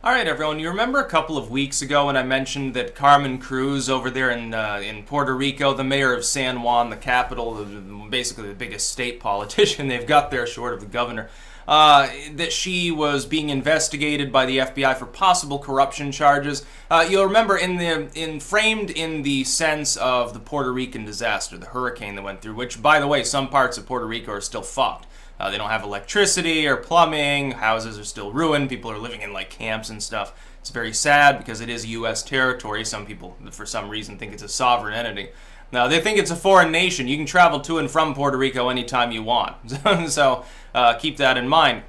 All right, everyone. You remember a couple of weeks ago when I mentioned that Carmen Cruz over there in Puerto Rico, the mayor of San Juan, the capital, basically the biggest state politician they've got there, short of the governor, that she was being investigated by the FBI for possible corruption charges. You'll remember framed in the sense of the Puerto Rican disaster, the hurricane that went through, which, by the way, some parts of Puerto Rico are still fucked. They don't have electricity or plumbing. Houses are still ruined. People are living in like camps and stuff. It's very sad because it is U.S. territory. Some people, for some reason, think it's a sovereign entity. Now, they think it's a foreign nation. You can travel to and from Puerto Rico anytime you want. So keep that in mind.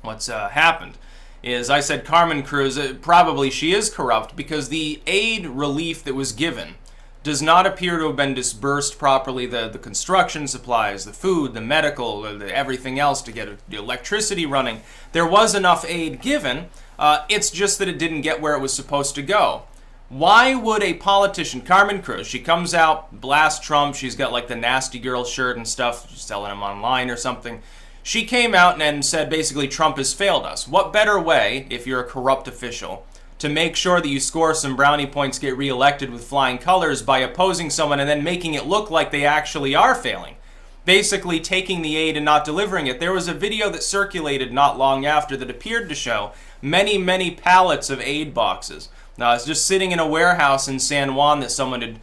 What's happened is I said Carmen Cruz, probably she is corrupt because the aid relief that was given does not appear to have been disbursed properly. The construction supplies, the food, the medical, everything else to get the electricity running. There was enough aid given. It's just that it didn't get where it was supposed to go. Why would a politician, Carmen Cruz, she comes out, blasts Trump, she's got like the nasty girl shirt and stuff, she's selling them online or something. She came out and said basically Trump has failed us. What better way, if you're a corrupt official, to make sure that you score some brownie points, get reelected with flying colors by opposing someone and then making it look like they actually are failing. Basically taking the aid and not delivering it. There was a video that circulated not long after that appeared to show many, many pallets of aid boxes. Now, it's just sitting in a warehouse in San Juan that someone had,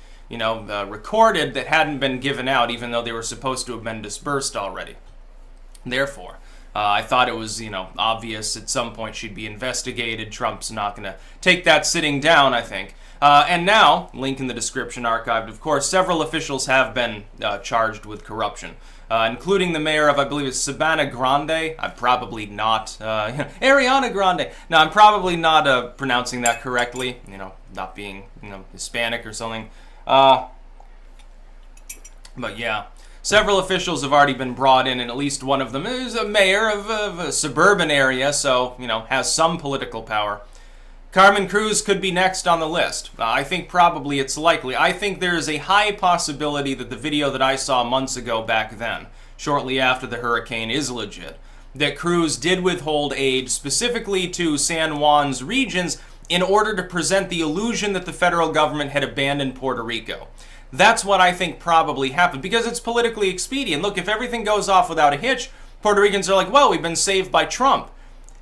recorded that hadn't been given out, even though they were supposed to have been dispersed already. Therefore, I thought it was, obvious at some point she'd be investigated. Trump's not going to take that sitting down, I think. And now, link in the description, archived, of course, several officials have been charged with corruption, including the mayor of, I believe it's Sabana Grande. I'm probably not, Ariana Grande. No, I'm probably not pronouncing that correctly, not being, Hispanic or something. But yeah. Several officials have already been brought in, and at least one of them is a mayor of a suburban area, so, has some political power. Carmen Cruz could be next on the list. I think probably it's likely. I think there is a high possibility that the video that I saw months ago back then, shortly after the hurricane, is legit. That Cruz did withhold aid specifically to San Juan's regions in order to present the illusion that the federal government had abandoned Puerto Rico. That's what I think probably happened, because it's politically expedient. Look, if everything goes off without a hitch, Puerto Ricans are like, well, we've been saved by Trump.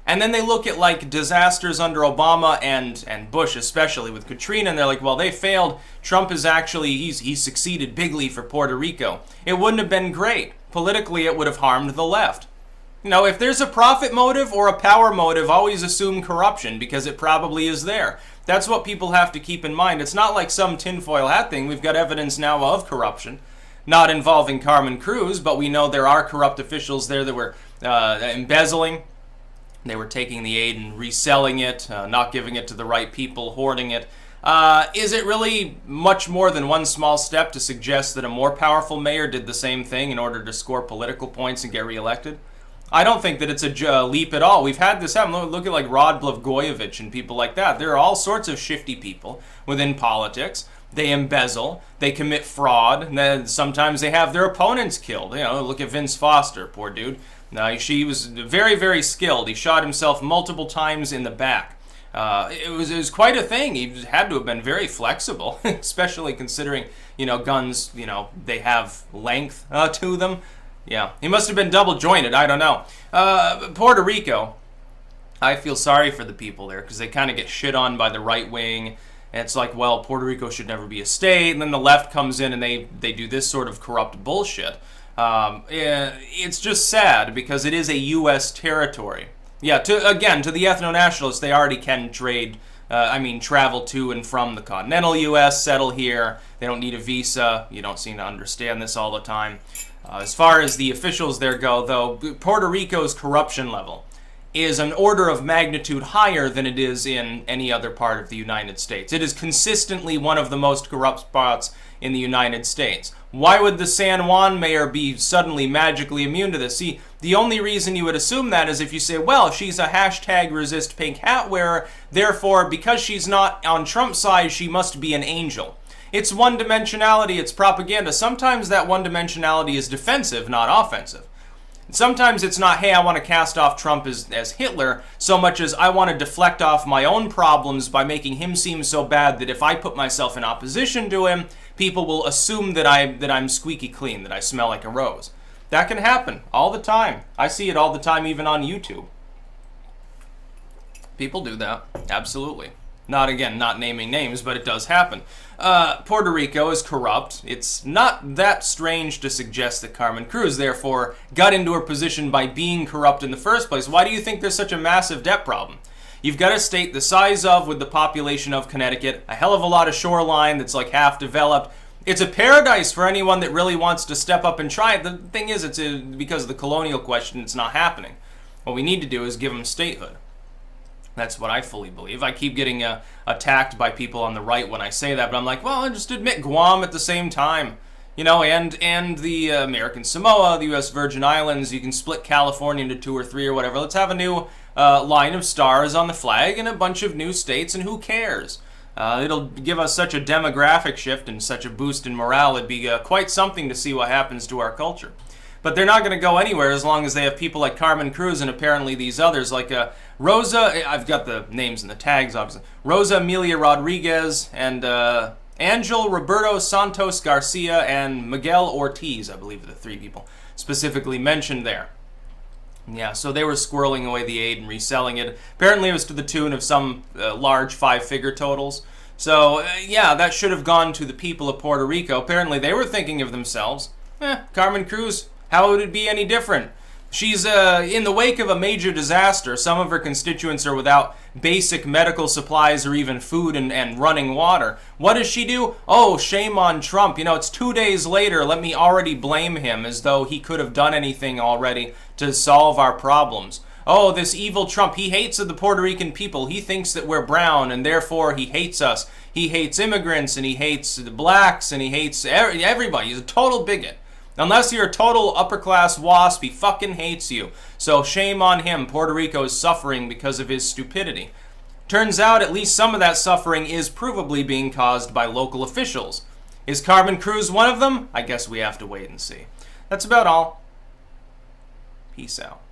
And then they look at like disasters under Obama and Bush, especially with Katrina, and they're like, well, they failed. Trump is actually, he's succeeded bigly for Puerto Rico. It wouldn't have been great. Politically, it would have harmed the left. If there's a profit motive or a power motive, always assume corruption, because it probably is there. That's what people have to keep in mind. It's not like some tinfoil hat thing. We've got evidence now of corruption, not involving Carmen Cruz, but we know there are corrupt officials there that were embezzling. They were taking the aid and reselling it, not giving it to the right people, hoarding it. Is it really much more than one small step to suggest that a more powerful mayor did the same thing in order to score political points and get reelected? I don't think that it's a leap at all. We've had this happen. Look at like Rod Blagojevich and people like that. There are all sorts of shifty people within politics. They embezzle, they commit fraud, and then sometimes they have their opponents killed. Look at Vince Foster, poor dude. She was very, very skilled. He shot himself multiple times in the back. It was quite a thing. He had to have been very flexible, especially considering, guns, they have length to them. Yeah, he must have been double jointed. I don't know. Puerto Rico, I feel sorry for the people there because they kind of get shit on by the right wing. And it's like, well, Puerto Rico should never be a state. And then the left comes in and they do this sort of corrupt bullshit. It's just sad because it is a U.S. territory. Yeah, to the ethno-nationalists, they already can travel to and from the continental U.S., settle here. They don't need a visa. You don't seem to understand this all the time. As far as the officials there go, though, Puerto Rico's corruption level is an order of magnitude higher than it is in any other part of the United States. It is consistently one of the most corrupt spots in the United States. Why would the San Juan mayor be suddenly magically immune to this? See, the only reason you would assume that is if you say, well, she's a hashtag resist pink hat wearer, therefore, because she's not on Trump's side, she must be an angel. It's one-dimensionality, it's propaganda. Sometimes that one-dimensionality is defensive, not offensive. Sometimes it's not, hey, I want to cast off Trump as Hitler, so much as I want to deflect off my own problems by making him seem so bad that if I put myself in opposition to him, people will assume that I'm squeaky clean, that I smell like a rose. That can happen all the time. I see it all the time, even on YouTube. People do that, absolutely. Not, again, not naming names, but it does happen. Puerto Rico is corrupt. It's not that strange to suggest that Carmen Cruz, therefore, got into her position by being corrupt in the first place. Why do you think there's such a massive debt problem? You've got a state the size of, with the population of Connecticut, a hell of a lot of shoreline that's like half developed. It's a paradise for anyone that really wants to step up and try it. The thing is, because of the colonial question, it's not happening. What we need to do is give them statehood. That's what I fully believe. I keep getting attacked by people on the right when I say that, but I'm like, well, just admit Guam at the same time. You know, and the American Samoa, the U.S. Virgin Islands. You can split California into 2 or 3 or whatever. Let's have a new line of stars on the flag and a bunch of new states, and who cares? It'll give us such a demographic shift and such a boost in morale. It'd be quite something to see what happens to our culture. But they're not going to go anywhere as long as they have people like Carmen Cruz and apparently these others like Rosa, I've got the names and the tags obviously, Rosa Amelia Rodriguez and Angel Roberto Santos Garcia and Miguel Ortiz, I believe are the 3 people specifically mentioned there. Yeah, so they were squirreling away the aid and reselling it. Apparently it was to the tune of some large 5-figure totals. So yeah, that should have gone to the people of Puerto Rico. Apparently they were thinking of themselves. Carmen Cruz, how would it be any different? She's in the wake of a major disaster. Some of her constituents are without basic medical supplies or even food and running water. What does she do? Oh, shame on Trump. You know, it's 2 days later. Let me already blame him as though he could have done anything already to solve our problems. Oh, this evil Trump, he hates the Puerto Rican people. He thinks that we're brown and therefore he hates us. He hates immigrants and he hates the blacks and he hates everybody. He's a total bigot. Unless you're a total upper-class wasp, he fucking hates you. So shame on him. Puerto Rico is suffering because of his stupidity. Turns out at least some of that suffering is provably being caused by local officials. Is Carmen Cruz one of them? I guess we have to wait and see. That's about all. Peace out.